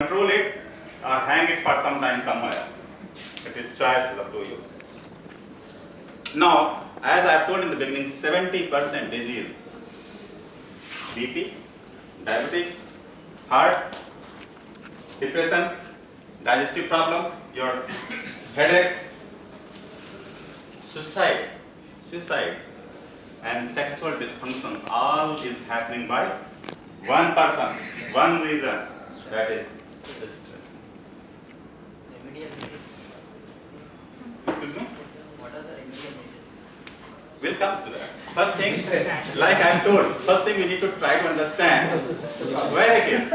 control it or hang it for some time somewhere. It is choice is up to you. Now, as I have told in the beginning, 70% disease, BP, diabetes, heart, depression, digestive problem, your headache, suicide, and sexual dysfunctions, all is happening by one person, one reason, that is stress. Remedial measures. Excuse me? What are the remedial measures? We'll come to that. First thing, like I am told, first thing we need to try to understand where it is.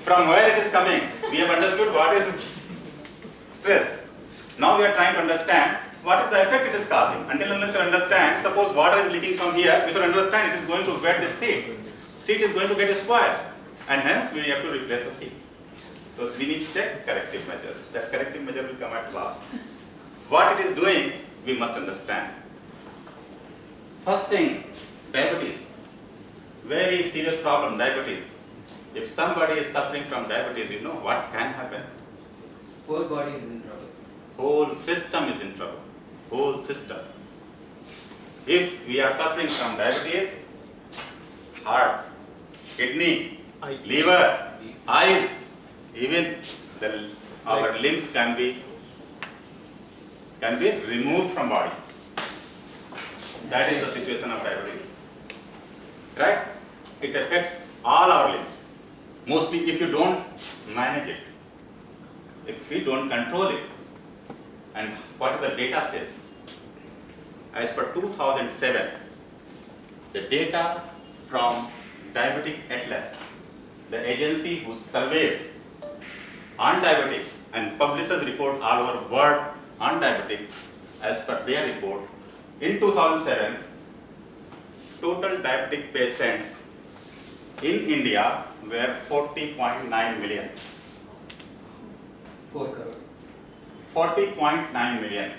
From where it is coming. We have understood what is stress. Now we are trying to understand what is the effect it is causing. Until unless you understand, suppose water is leaking from here, we should understand it is going to wet the seat. Seat is going to get spoiled, and hence we have to replace the seat. So we need to take corrective measures. That corrective measure will come at last. What it is doing, we must understand. First thing, diabetes. Very serious problem, diabetes. If somebody is suffering from diabetes, you know what can happen? Whole body is in trouble. Whole system is in trouble. Whole system. If we are suffering from diabetes, heart, kidney, liver, eyes, even our limbs can be removed from body. That is the situation of diabetes. Right? It affects all our limbs. Mostly if you don't manage it, if we don't control it. And what the data says? As per 2007, the data from Diabetic Atlas, the agency who surveys on diabetic and publishes report all over world on diabetic, as per their report, in 2007, total diabetic patients in India were 40.9 million. 4 crore. 40.9 million.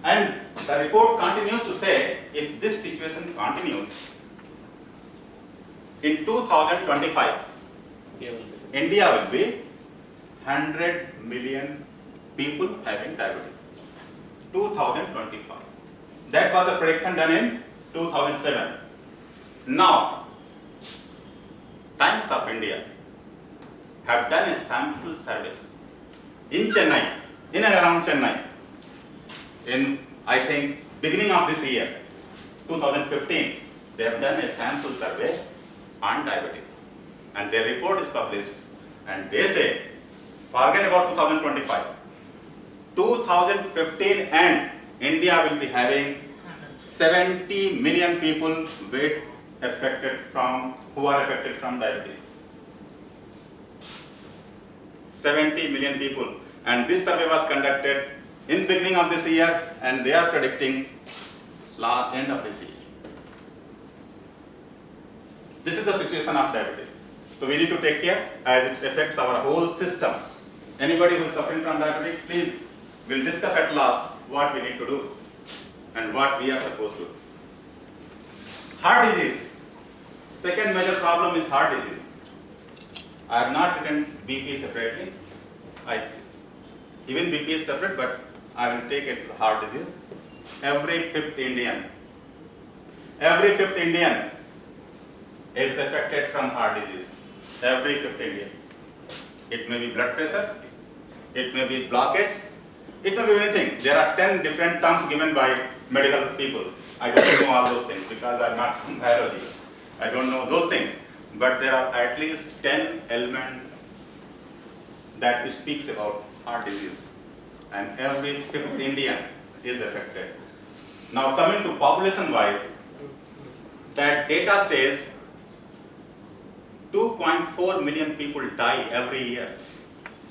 And the report continues to say, if this situation continues, in 2025, India will be 100 million people having diabetes. 2025. That was a prediction done in 2007. Now, Times of India have done a sample survey in Chennai, in and around Chennai, in I think beginning of this year, 2015, they have done a sample survey on diabetes. And their report is published, and they say, forget about 2025, 2015 and India will be having 70 million people who are affected from diabetes. 70 million people. And this survey was conducted in beginning of this year, and they are predicting last end of this year. This is the situation of diabetes. So we need to take care as it affects our whole system. Anybody who is suffering from diabetes, please, we'll discuss at last what we need to do and what we are supposed to do. Heart disease. Second major problem is heart disease. I have not written BP separately. Even BP is separate, but I will take it as heart disease. Every fifth Indian is affected from heart disease. Every fifth Indian. It may be blood pressure, it may be blockage, it may be anything. There are 10 different terms given by medical people. I don't know all those things because I am not from biology. I don't know those things. But there are at least 10 elements that speaks about heart disease. And every fifth Indian is affected. Now coming to population wise, that data says 2.4 million people die every year.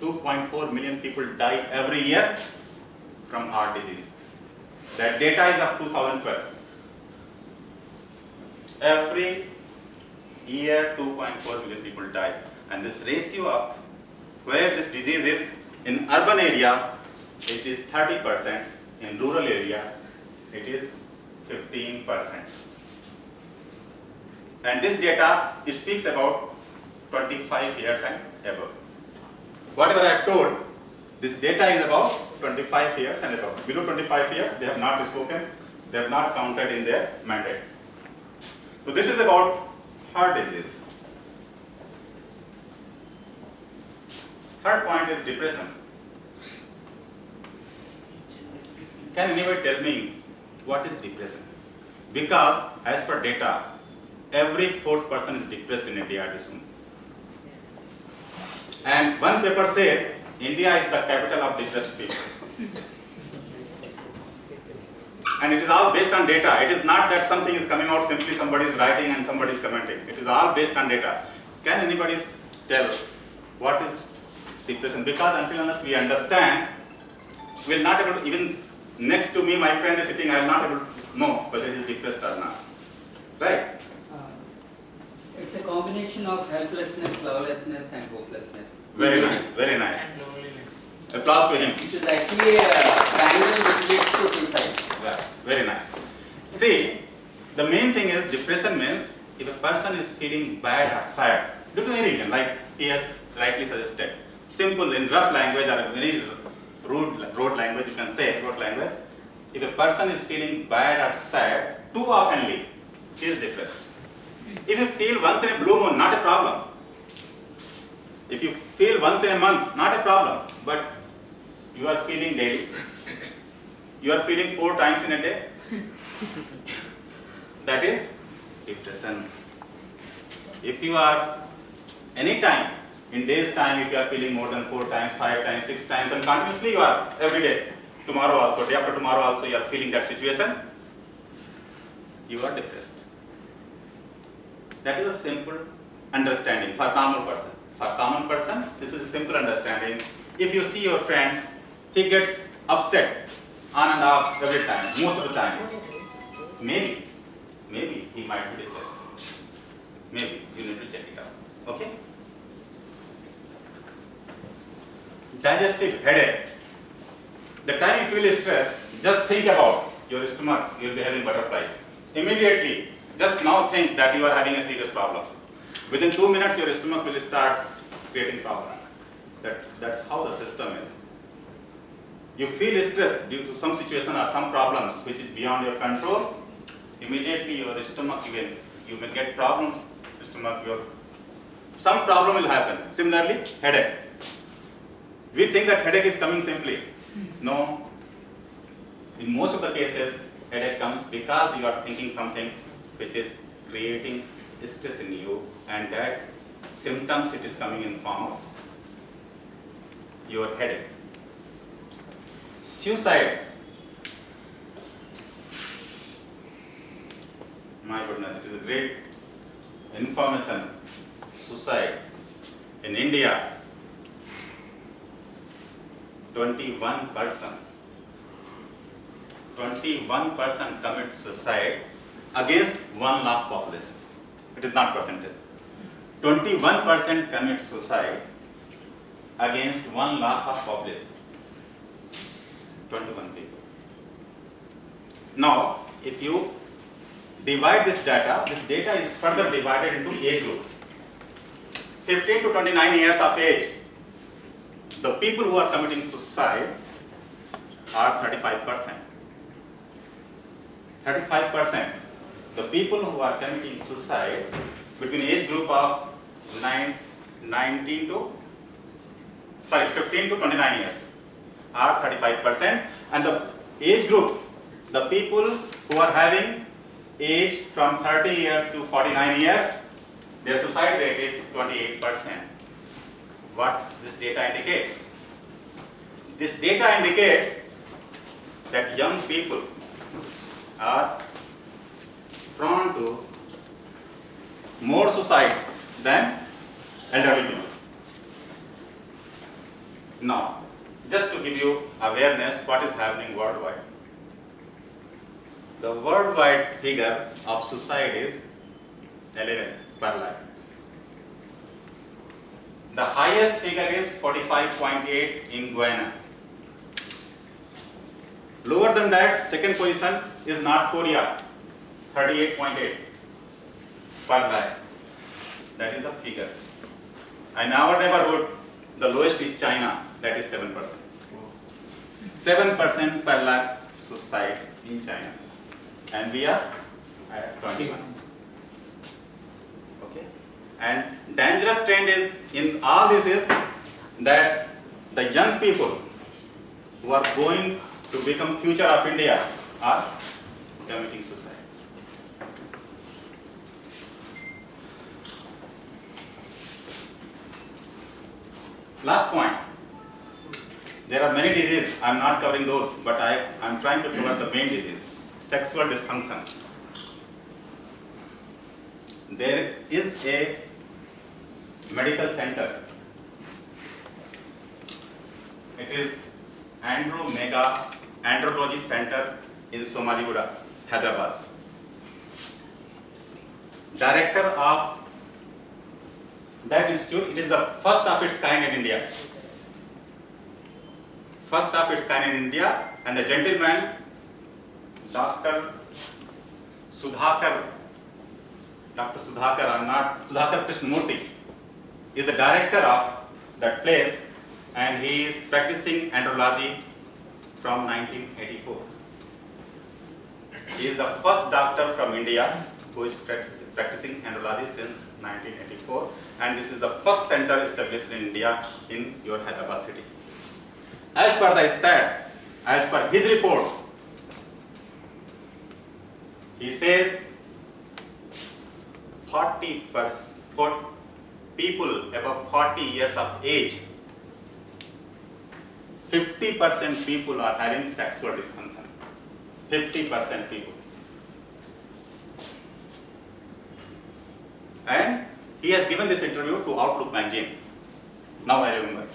2.4 million people die every year from heart disease. That data is of 2012. Every year 2.4 million people die. And this ratio of where this disease is, in urban area it is 30%, in rural area it is 15%. And this data speaks about 25 years and above. whatever I have told, this data is about 25 years and above. Below 25 years, they have not spoken, they have not counted in their mandate. So this is about heart disease. Third point is depression. Can anybody tell me what is depression? Because as per data, every fourth person is depressed in India at this moment. And one paper says India is the capital of depressed people. And it is all based on data. It is not that something is coming out simply somebody is writing and somebody is commenting. It is all based on data. Can anybody tell what is depression? Because until unless we understand, we will not able to, even next to me my friend is sitting, I will not able to know whether he is depressed or not. Right? It's a combination of helplessness, lovelessness and hopelessness. Very nice, very nice. Applause to him. It is actually a triangle which leads to suicide. Yeah, very nice. See, the main thing is depression means if a person is feeling bad or sad due to any reason, like he has rightly suggested, simple in rough language or very rude language, you can say road language. If a person is feeling bad or sad too oftenly, he is depressed. If you feel once in a blue moon, not a problem. If you feel once in a month, not a problem. But you are feeling daily. You are feeling 4 times in a day. That is depression. If you are any time, in days time, if you are feeling more than 4 times, 5 times, 6 times, and continuously you are every day, tomorrow also, day after tomorrow also, you are feeling that situation, you are depressed. That is a simple understanding for a normal person. For a common person, this is a simple understanding. If you see your friend, he gets upset on and off every time, most of the time. Maybe he might be depressed. Maybe you need to check it out. Okay? Digestive headache. The time you feel stressed, just think about your stomach, you will be having butterflies. Immediately, just now think that you are having a serious problem. Within 2 minutes, your stomach will start creating problem. That's how the system is. You feel stressed due to some situation or some problems which is beyond your control, immediately your stomach, you may get problems, some problem will happen. Similarly, headache. We think that headache is coming simply. No. In most of the cases, headache comes because you are thinking something which is creating stress in you, and that symptoms it is coming in form of your headache. Suicide. My goodness, it is a great information. Suicide. In India, 21% commit suicide against 1 lakh population. It is not percentage. 21% commit suicide against 1 lakh of population. 21 people. Now, if you divide this data is further divided into age group. 15 to 29 years of age, the people who are committing suicide are 35%. 35%. The people who are committing suicide between age group of 15 to 29 years are 35%, and the age group, the people who are having age from 30 years to 49 years, their suicide rate is 28%. What this data indicates? This data indicates that young people are prone to more suicides than elderly people. Now, just to give you awareness what is happening worldwide. The worldwide figure of suicide is 11 per lakh. The highest figure is 45.8 in Guyana. Lower than that, second position is North Korea, 38.8 per lakh. That is the figure. In our neighborhood, The lowest is China, that is 7%. 7% per lakh suicide in China, and we are at 21. Okay, and dangerous trend is in all this is that the young people who are going to become future of India are committing suicide. Last point. There are many diseases. I am not covering those, but I am trying to cover the main disease: sexual dysfunction. There is a medical center. It is Andrology Center in Somaligoda, Hyderabad. Director of that institute, it is the first of its kind in India. First of its kind in India, and the gentleman, Dr. Sudhakar Krishnamurthy, is the director of that place, and he is practicing andrology from 1984. He is the first doctor from India who is practicing andrology since 1984, and this is the first center established in India in your Hyderabad city. As per the stat, as per his report, he says 40% for people above 40 years of age, 50% people are having sexual dysfunction. 50% people. And he has given this interview to Outlook magazine. Now I remember.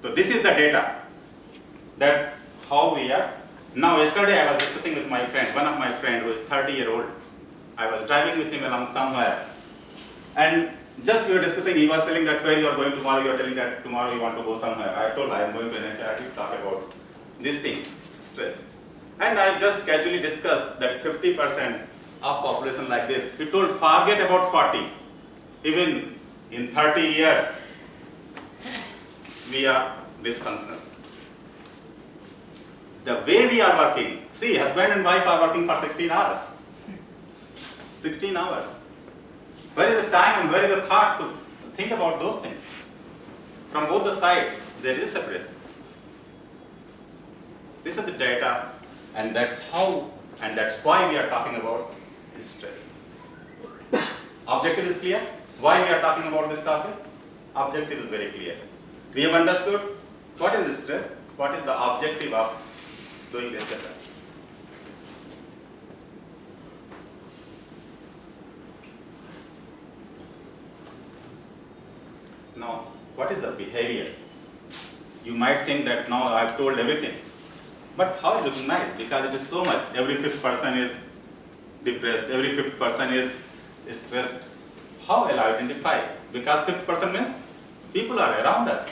So this is the data that how we are. Now yesterday I was discussing with my friend, one of my friend who is 30-year-old. I was driving with him along somewhere, and just we were discussing, he was telling that where you are going tomorrow, you are telling that tomorrow you want to go somewhere. I told I am going to NHR to talk about these things, stress. And I just casually discussed that 50% of population like this. He told forget about 40. Even in 30 years, we are dysfunctional. The way we are working, see, husband and wife are working for 16 hours. 16 hours. Where is the time and where is the thought to think about those things? From both the sides, there is separation. This is the data, and that's how, and that's why we are talking about stress. Objective is clear? Why we are talking about this topic? Objective is very clear. We have understood what is stress, what is the objective of doing this lesson. Now, what is the behavior? You might think that now I've told everything. But how is it recognized? Because it is so much. Every fifth person is depressed, every fifth person is stressed. How will I identify? Because fifth person means people are around us.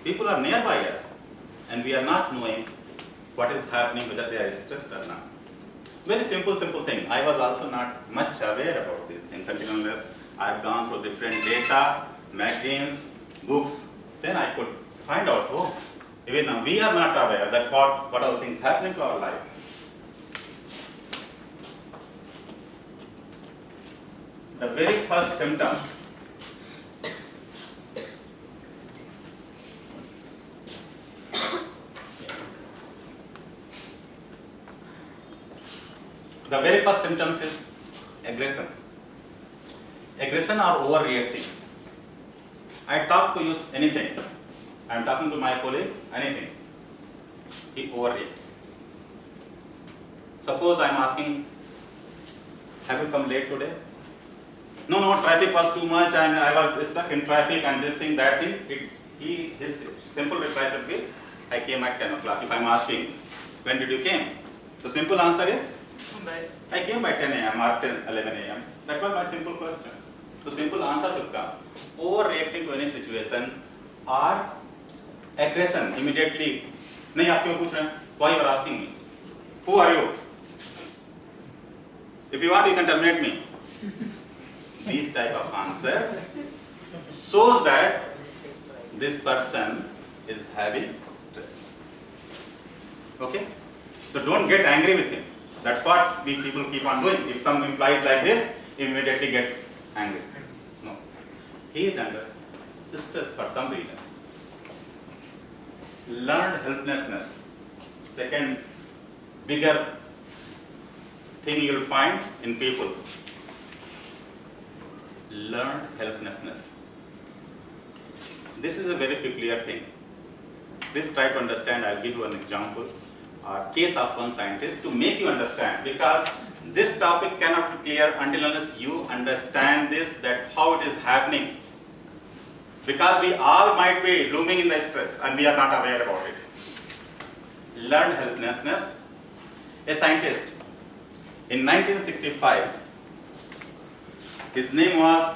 People are nearby us. And we are not knowing what is happening, whether they are stressed or not. Very simple thing. I was also not much aware about these things until unless I've gone through different data, magazines, books, then I could find out, oh, even now we are not aware that what are the things happening to our life. The very first symptoms is aggression. Aggression or overreacting. I talk to you anything. I am talking to my colleague, anything. He overreacts. Suppose I am asking, have you come late today? No, traffic was too much and I was stuck in traffic and this thing, that thing. His simple reply should be, I came at 10 o'clock. If I am asking, when did you came? The simple answer is, I came by 10 a.m. or 11 a.m. That was my simple question. The simple answer should come. Overreacting to any situation or aggression immediately. नहीं आप क्यों पूछ रहे हैं? Why you are asking me? Who are you? If you want, you can terminate me. These type of answer shows that this person is having stress. Okay? So don't get angry with him. That's what we people keep on doing. If some implies like this, immediately get angry. No. He is under stress for some reason. Learned helplessness. Second bigger thing you will find in people. Learned helplessness. This is a very peculiar thing. Please try to understand. I'll give you an example or case of one scientist to make you understand, because this topic cannot be clear until unless you understand this, that how it is happening. Because we all might be looming in the stress and we are not aware about it. Learned helplessness. A scientist in 1965, his name was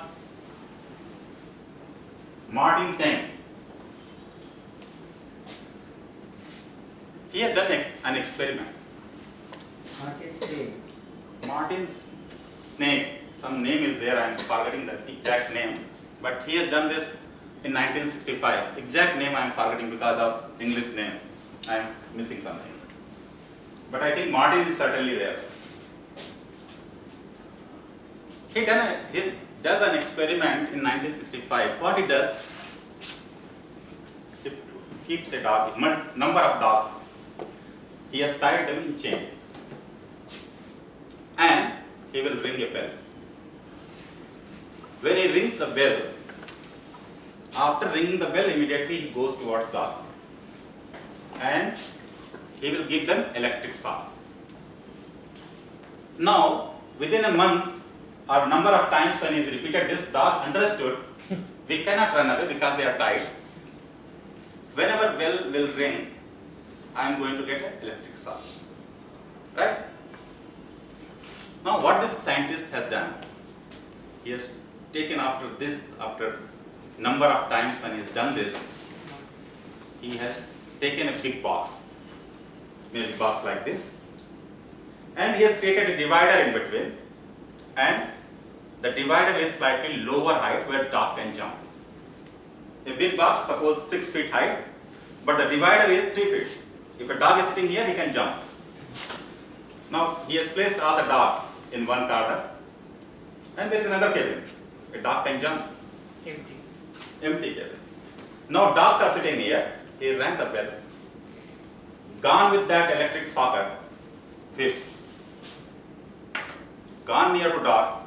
Martin Stein. He has done an experiment. Martin Snake, some name is there, I am forgetting the exact name, but he has done this in 1965. Exact name I am forgetting because of English name. I am missing something. But I think Martin is certainly there. He does an experiment in 1965. What he does, he keeps a dog, number of dogs. He has tied them in chain. And he will ring a bell. When he rings the bell, after ringing the bell, immediately he goes towards dog. And he will give them electric shock. Now, within a month or number of times when he is repeated, this dog understood we cannot run away because they are tied. Whenever bell will ring, I am going to get an electric shock. Right? Now what this scientist has done, he has taken after number of times when he has done this, he has taken a big box, maybe a box like this, and he has created a divider in between, and the divider is slightly lower height where dog can jump. A big box, suppose 6 feet height, but the divider is 3 feet. If a dog is sitting here, he can jump. Now he has placed all the dog in one corner, and there is another cabin. A dog can jump. Empty cabin. Now dogs are sitting here. He rang the bell. Gone with that electric socket. Fifth. Gone near to dog.